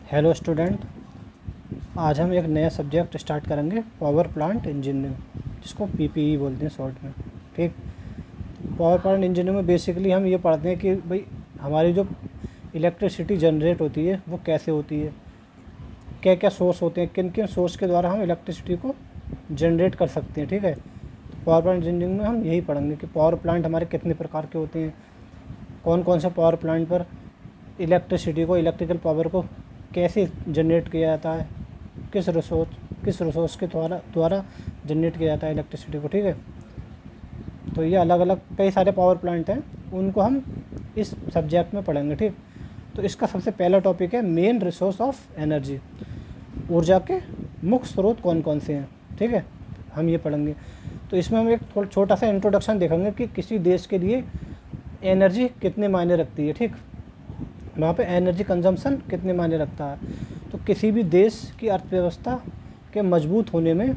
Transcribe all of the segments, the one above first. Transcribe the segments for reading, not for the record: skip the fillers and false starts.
Hello student, आज हम एक नया सब्जेक्ट स्टार्ट करेंगे, पावर प्लांट इंजीनियरिंग, जिसको पीपीई बोलते हैं शॉर्ट में। ठीक। पावर प्लांट इंजीनियरिंग में बेसिकली हम ये पढ़ते हैं कि भाई हमारी जो इलेक्ट्रिसिटी जनरेट होती है वो कैसे होती है, क्या क्या सोर्स होते हैं, किन किन सोर्स के द्वारा हम इलेक्ट्रिसिटी को जनरेट कर सकते हैं। ठीक है। तो पावर प्लांट इंजीनियरिंग में हम यही पढ़ेंगे कि पावर प्लांट हमारे कितने प्रकार के होते हैं, कौन कौन से पावर प्लांट पर इलेक्ट्रिसिटी को, इलेक्ट्रिकल पावर को कैसे जनरेट किया जाता है, किस रिसोर्स के द्वारा जनरेट किया जाता है इलेक्ट्रिसिटी को। ठीक है। तो ये अलग अलग कई सारे पावर प्लांट हैं, उनको हम इस सब्जेक्ट में पढ़ेंगे। ठीक। तो इसका सबसे पहला टॉपिक है मेन रिसोर्स ऑफ एनर्जी, ऊर्जा के मुख्य स्रोत कौन कौन से हैं। ठीक है, हम ये पढ़ेंगे। तो इसमें हम एक थोड़ा छोटा सा इंट्रोडक्शन देखेंगे कि किसी देश के लिए एनर्जी कितने मायने रखती है। ठीक, वहाँ पे एनर्जी कंजम्पशन कितने मायने रखता है। तो किसी भी देश की अर्थव्यवस्था के मजबूत होने में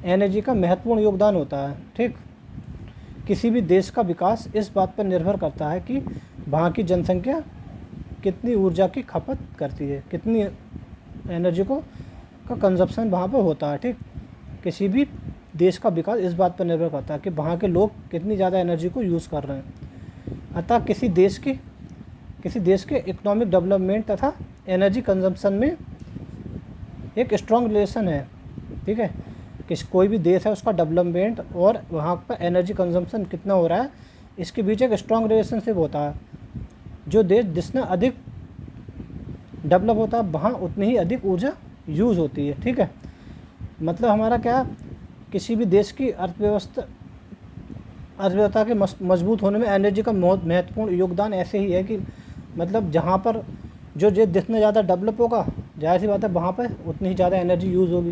एनर्जी का महत्वपूर्ण योगदान होता है। ठीक। किसी भी देश का विकास इस बात पर निर्भर करता है कि वहाँ की जनसंख्या कितनी ऊर्जा की खपत करती है, कितनी एनर्जी का कंजप्शन वहाँ पर होता है। ठीक। किसी भी देश का विकास इस बात पर निर्भर करता है कि वहाँ के लोग कितनी ज़्यादा एनर्जी को यूज़ कर रहे हैं। अतः किसी देश के इकोनॉमिक डेवलपमेंट तथा एनर्जी कंजम्पशन में एक स्ट्रॉन्ग रिलेशन है। ठीक है, कोई भी देश है उसका डेवलपमेंट और वहाँ पर एनर्जी कंजम्पशन कितना हो रहा है, इसके बीच एक स्ट्रॉन्ग रिलेशनशिप होता है। जो देश जितना अधिक डेवलप होता है वहाँ उतनी ही अधिक ऊर्जा यूज़ होती है। ठीक है, मतलब हमारा क्या, किसी भी देश की अर्थव्यवस्था के मजबूत होने में एनर्जी का महत्वपूर्ण योगदान ऐसे ही है कि मतलब जहाँ पर जो जितना ज़्यादा डेवलप होगा, जाहिर सी बात है वहाँ पर उतनी ही ज़्यादा एनर्जी यूज़ होगी।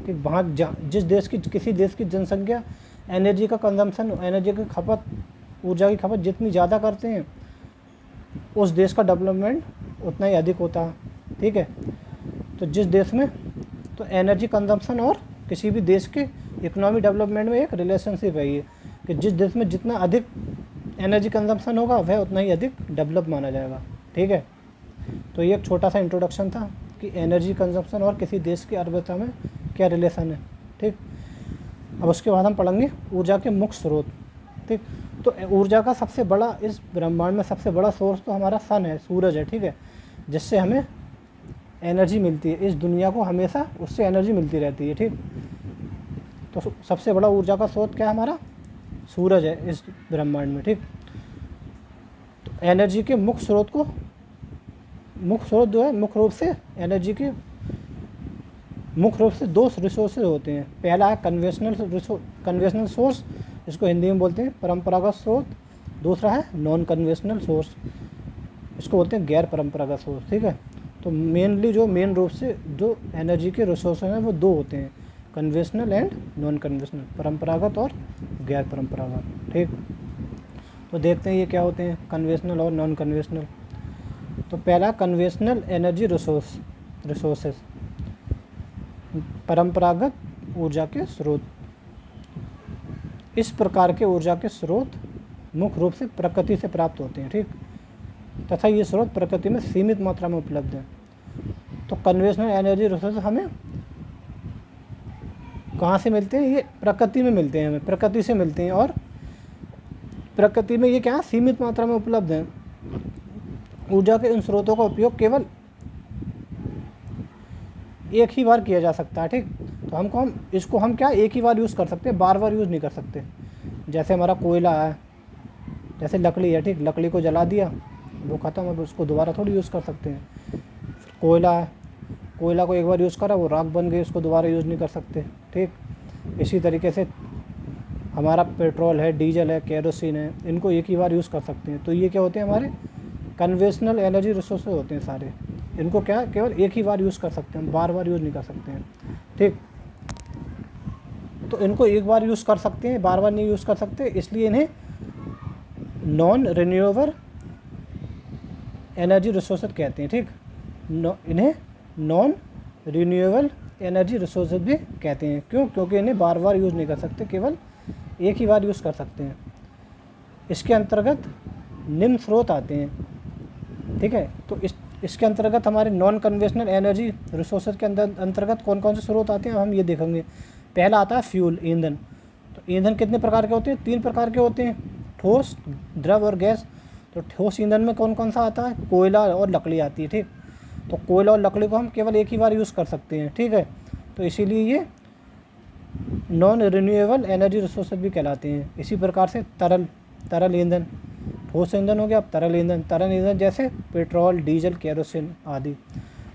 कि वहाँ किसी देश की जनसंख्या एनर्जी का कंजम्पशन, एनर्जी की खपत, ऊर्जा की खपत जितनी ज़्यादा करते हैं, उस देश का डेवलपमेंट उतना ही अधिक होता है। ठीक है। तो जिस देश में तो एनर्जी कंजम्पशन और किसी भी देश के इकोनॉमिक डेवलपमेंट में एक रिलेशनशिप है ये, कि जिस देश में जितना अधिक एनर्जी कंजम्पशन होगा वह उतना ही अधिक डेवलप माना जाएगा। ठीक है। तो ये एक छोटा सा इंट्रोडक्शन था कि एनर्जी कंजम्पशन और किसी देश की अर्थव्यवस्था में क्या रिलेशन है। ठीक। अब उसके बाद हम पढ़ेंगे ऊर्जा के मुख्य स्रोत। ठीक। तो ऊर्जा का सबसे बड़ा, इस ब्रह्मांड में सबसे बड़ा सोर्स तो हमारा सन है, सूरज है। ठीक है, जिससे हमें एनर्जी मिलती है, इस दुनिया को हमेशा उससे एनर्जी मिलती रहती है। ठीक। तो सबसे बड़ा ऊर्जा का स्रोत क्या है, हमारा सूरज है इस ब्रह्मांड में। ठीक। तो एनर्जी के मुख्य स्रोत जो है, मुख्य रूप से एनर्जी के मुख्य रूप से दो रिसोर्सेज होते हैं। पहला है कन्वेंशनल सोर्स, इसको हिंदी में बोलते हैं परंपरागत स्रोत। दूसरा है नॉन कन्वेंशनल सोर्स, इसको बोलते हैं गैर परंपरागत सोर्स। ठीक है। तो मेन रूप से जो एनर्जी के रिसोर्स हैं वो दो होते हैं, कन्वेंशनल एंड नॉन कन्वेंशनल, परंपरागत और गैर परंपरागत। ठीक। तो देखते हैं ये क्या होते हैं, कन्वेंशनल और नॉन कन्वेंशनल। तो पहला कन्वेंशनल एनर्जी रिसोर्सेज, परंपरागत ऊर्जा के स्रोत। इस प्रकार के ऊर्जा के स्रोत मुख्य रूप से प्रकृति से प्राप्त होते हैं। ठीक। तथा ये स्रोत प्रकृति में सीमित मात्रा में उपलब्ध हैं। तो कन्वेंशनल एनर्जी रिसोर्स हमें कहाँ से मिलते हैं, ये प्रकृति में मिलते हैं, हमें प्रकृति से मिलते हैं, और प्रकृति में ये क्या सीमित मात्रा में उपलब्ध हैं। ऊर्जा के इन स्रोतों का उपयोग केवल एक ही बार किया जा सकता है। ठीक। तो इसको हम क्या एक ही बार यूज़ कर सकते हैं, बार बार यूज़ नहीं कर सकते। जैसे हमारा कोयला है, जैसे लकड़ी है। ठीक, लकड़ी को जला दिया, वो ख़त्म, अब उसको दोबारा थोड़ी यूज़ कर सकते हैं। कोयला है, कोयला को एक बार यूज़ करा, वो राख बन गई, उसको दोबारा यूज़ नहीं कर सकते। ठीक। इसी तरीके से हमारा पेट्रोल है, डीजल है, केरोसिन है, इनको एक ही बार यूज़ कर सकते हैं। तो ये क्या होते हैं, हमारे कन्वेंशनल एनर्जी रिसोर्सेज होते हैं सारे। इनको क्या केवल एक ही बार यूज़ कर सकते हैं, बार बार यूज़ नहीं कर सकते हैं। ठीक। तो इनको एक बार यूज़ कर सकते हैं, बार बार नहीं यूज़ कर सकते, इसलिए इन्हें नॉन रिन्यूएबल एनर्जी रिसोर्सेज कहते हैं। ठीक। इन्हें नॉन रिन्यूएबल एनर्जी रिसोर्सेज भी कहते हैं। क्यों? क्योंकि इन्हें बार बार यूज़ नहीं कर सकते, केवल एक ही बार यूज़ कर सकते हैं। इसके अंतर्गत निम्न स्रोत आते हैं। ठीक है। तो इसके अंतर्गत हमारे नॉन कन्वेंशनल एनर्जी रिसोर्सेज के अंतर्गत कौन कौन से स्रोत आते हैं हम ये देखेंगे। पहला आता है फ्यूल, ईंधन। तो ईंधन कितने प्रकार के होते हैं? 3 प्रकार के होते हैं, ठोस, द्रव और गैस। तो ठोस ईंधन में कौन कौन सा आता है? कोयला और लकड़ी आती है, ठीक। तो कोयला और लकड़ी को हम केवल एक ही बार यूज़ कर सकते हैं, ठीक है। तो इसीलिए ये नॉन रिन्यूएबल एनर्जी रिसोर्सेज भी कहलाते हैं। इसी प्रकार से तरल ईंधन, ठोस ईंधन हो गया, अब तरल ईंधन जैसे पेट्रोल, डीजल, केरोसिन आदि,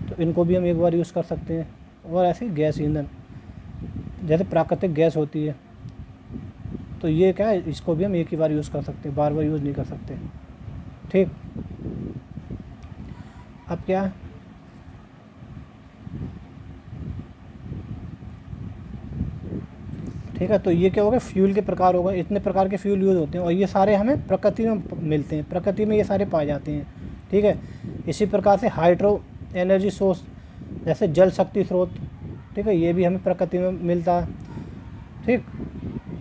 तो इनको भी हम एक बार यूज़ कर सकते हैं। और ऐसे गैस ईंधन जैसे प्राकृतिक गैस होती है, तो ये क्या है, इसको भी हम एक ही बार यूज़ कर सकते हैं, बार बार यूज़ नहीं कर सकते, ठीक। अब क्या है, ठीक है। तो ये क्या होगा, फ्यूल के प्रकार होगा। इतने प्रकार के फ्यूल यूज़ होते हैं और ये सारे हमें प्रकृति में मिलते हैं, प्रकृति में ये सारे पाए जाते हैं, ठीक है। इसी प्रकार से हाइड्रो एनर्जी सोर्स जैसे जल शक्ति स्रोत, ठीक है, ये भी हमें प्रकृति में मिलता है, ठीक।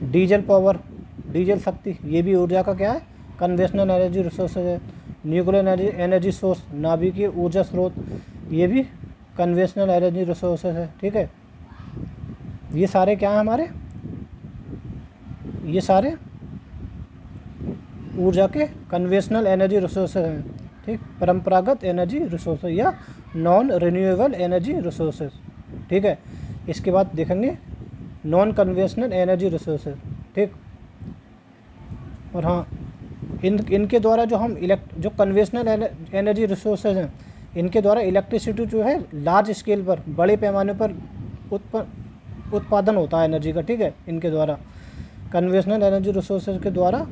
डीजल पावर, डीजल शक्ति, ये भी ऊर्जा का क्या है, कन्वेंशनल एनर्जी रिसोर्स है। न्यूक्लियर एनर्जी सोर्स, नाभिकीय ऊर्जा स्रोत, ये भी कन्वेंशनल एनर्जी रिसोर्सेज है, ठीक है। ये सारे क्या हैं हमारे, ये सारे ऊर्जा के कन्वेंशनल एनर्जी रिसोर्सेज हैं, ठीक, परंपरागत एनर्जी रिसोर्सेज या नॉन रिन्यूएबल एनर्जी रिसोर्सेज, ठीक है। इसके बाद देखेंगे नॉन कन्वेंशनल एनर्जी रिसोर्सेज, ठीक। और हाँ, इनके द्वारा जो हम जो कन्वेंशनल एनर्जी रिसोर्सेज हैं, इनके द्वारा इलेक्ट्रिसिटी जो है लार्ज स्केल पर, बड़े पैमाने पर उत्पादन होता है एनर्जी का, ठीक है। इनके द्वारा कन्वेंशनल एनर्जी रिसोर्सेज के द्वारा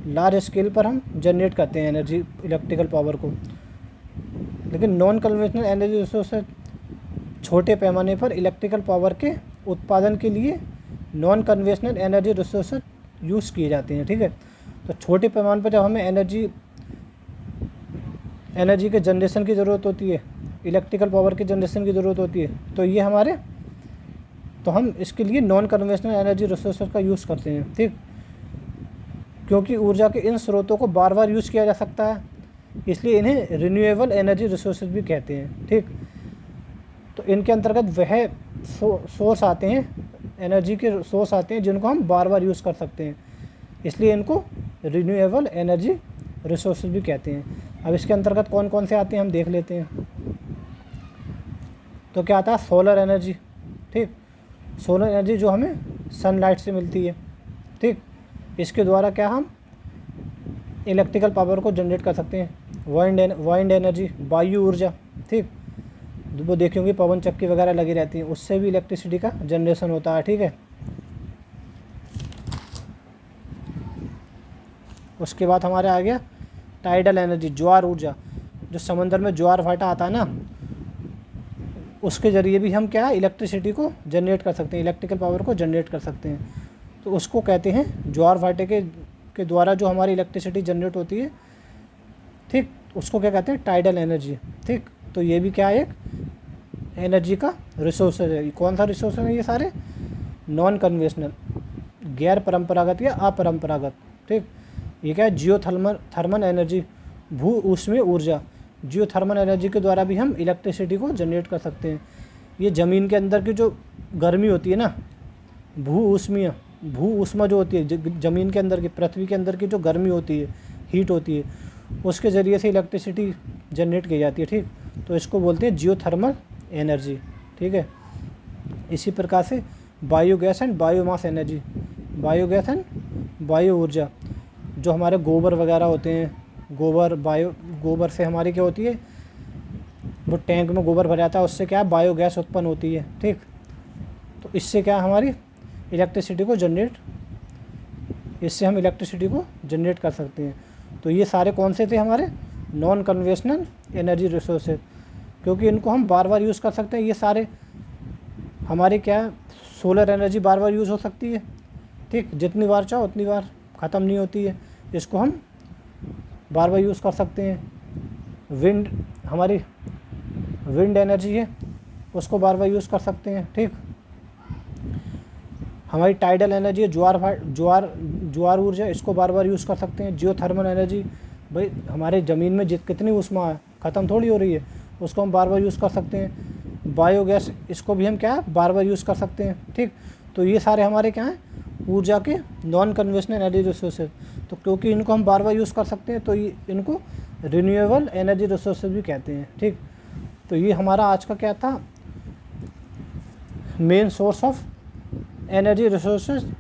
लार्ज स्केल पर हम जनरेट करते हैं एनर्जी, इलेक्ट्रिकल पावर को। लेकिन नॉन कन्वेंशनल एनर्जी रिसोर्सेज छोटे पैमाने पर इलेक्ट्रिकल पावर के उत्पादन के लिए non conventional energy resources use किए जाते हैं, ठीक है। तो छोटे पैमाने पर जब हमें एनर्जी के जनरेशन की ज़रूरत होती है, इलेक्ट्रिकल पावर की जनरेशन की ज़रूरत होती है, तो ये हमारे, तो हम इसके लिए नॉन कन्वेंशनल एनर्जी रिसोर्सेज का यूज़ करते हैं, ठीक। क्योंकि ऊर्जा के इन स्रोतों को बार बार यूज़ किया जा सकता है, इसलिए इन्हें रिन्यूएबल एनर्जी रिसोर्सेज भी कहते हैं, ठीक। तो इनके अंतर्गत वह सोर्स आते हैं, एनर्जी के सोर्स आते हैं जिनको हम बार बार यूज़ कर सकते हैं, इसलिए इनको रिन्यूएबल एनर्जी रिसोर्सेज भी कहते हैं। अब इसके अंतर्गत कौन कौन से आते हैं हम देख लेते हैं। तो क्या आता है, सोलर एनर्जी, ठीक। सोलर एनर्जी जो हमें सनलाइट से मिलती है, ठीक। इसके द्वारा क्या हम इलेक्ट्रिकल पावर को जनरेट कर सकते हैं। वाइंड एनर्जी, वायु ऊर्जा, ठीक। वो देखेंगे पवन चक्की वगैरह लगी रहती हैं, उससे भी इलेक्ट्रिसिटी का जनरेशन होता है, ठीक है। उसके बाद हमारे आ गया टाइडल एनर्जी, ज्वार ऊर्जा। जो समंदर में ज्वार भाटा आता है ना, उसके ज़रिए भी हम क्या है, इलेक्ट्रिसिटी को जनरेट कर सकते हैं, इलेक्ट्रिकल पावर को जनरेट कर सकते हैं। तो उसको कहते हैं ज्वार भाटे के द्वारा जो हमारी इलेक्ट्रिसिटी जनरेट होती है, ठीक, उसको क्या कहते हैं, टाइडल एनर्जी, ठीक। तो ये भी क्या है, एक एनर्जी का रिसोर्स है। कौन सा रिसोर्स है ये सारे, नॉन कन्वेंशनल, गैर परंपरागत या अपरंपरागत, ठीक। ये क्या है, थर्मल एनर्जी, भू ऊष्मीय ऊर्जा। जियोथर्मल एनर्जी के द्वारा भी हम इलेक्ट्रिसिटी को जनरेट कर सकते हैं। ये ज़मीन के अंदर की जो गर्मी होती है ना, भू ऊष्मा जो होती है, ज़मीन के अंदर की, पृथ्वी के अंदर की जो गर्मी होती है, हीट होती है, उसके ज़रिए से इलेक्ट्रिसिटी जनरेट की जाती है, ठीक। तो इसको बोलते हैं जियोथर्मल एनर्जी, ठीक है। इसी प्रकार से biogas and biomass energy, biogas and bio ऊर्जा, जो हमारे गोबर वगैरह होते हैं, गोबर से हमारी क्या होती है, वो टैंक में गोबर भर जाता है, उससे क्या है, बायोगैस उत्पन्न होती है, ठीक। तो इससे क्या हमारी इलेक्ट्रिसिटी को हम इलेक्ट्रिसिटी को जनरेट कर सकते हैं। तो ये सारे कौन से थे हमारे, नॉन कन्वेंशनल एनर्जी रिसोर्सेज, क्योंकि इनको हम बार बार यूज़ कर सकते हैं। ये सारे हमारे क्या है, सोलर एनर्जी बार बार यूज़ हो सकती है, ठीक, जितनी बार चाहो उतनी बार, ख़त्म नहीं होती है, इसको हम बार बार यूज़ कर सकते हैं। हमारी विंड एनर्जी है, उसको बार बार यूज़ कर सकते हैं, ठीक। हमारी टाइडल एनर्जी है, ज्वार ऊर्जा, इसको बार बार यूज़ कर सकते हैं। जियोथर्मल एनर्जी, भाई हमारे ज़मीन में कितनी ऊष्मा है, ख़त्म थोड़ी हो रही है, उसको हम बार बार यूज़ कर सकते हैं। बायोगैस, इसको भी हम क्या है बार बार यूज़ कर सकते हैं, ठीक। तो ये सारे हमारे क्या हैं ऊर्जा के नॉन कन्वेंशनल एनर्जी रिसोर्सेज। तो क्योंकि इनको हम बार बार यूज़ कर सकते हैं तो ये इनको रिन्यूएबल एनर्जी रिसोर्सेज भी कहते हैं, ठीक। तो ये हमारा आज का क्या था, main source of energy resources,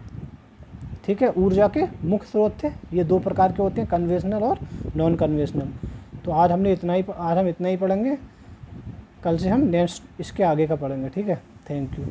ठीक है। ऊर्जा के मुख्य स्रोत थे, ये 2 प्रकार के होते हैं, कन्वेंशनल और नॉन कन्वेंशनल। तो आज हम इतना ही पढ़ेंगे, कल से हम नेक्स्ट इसके आगे का पढ़ेंगे, ठीक है। Thank you.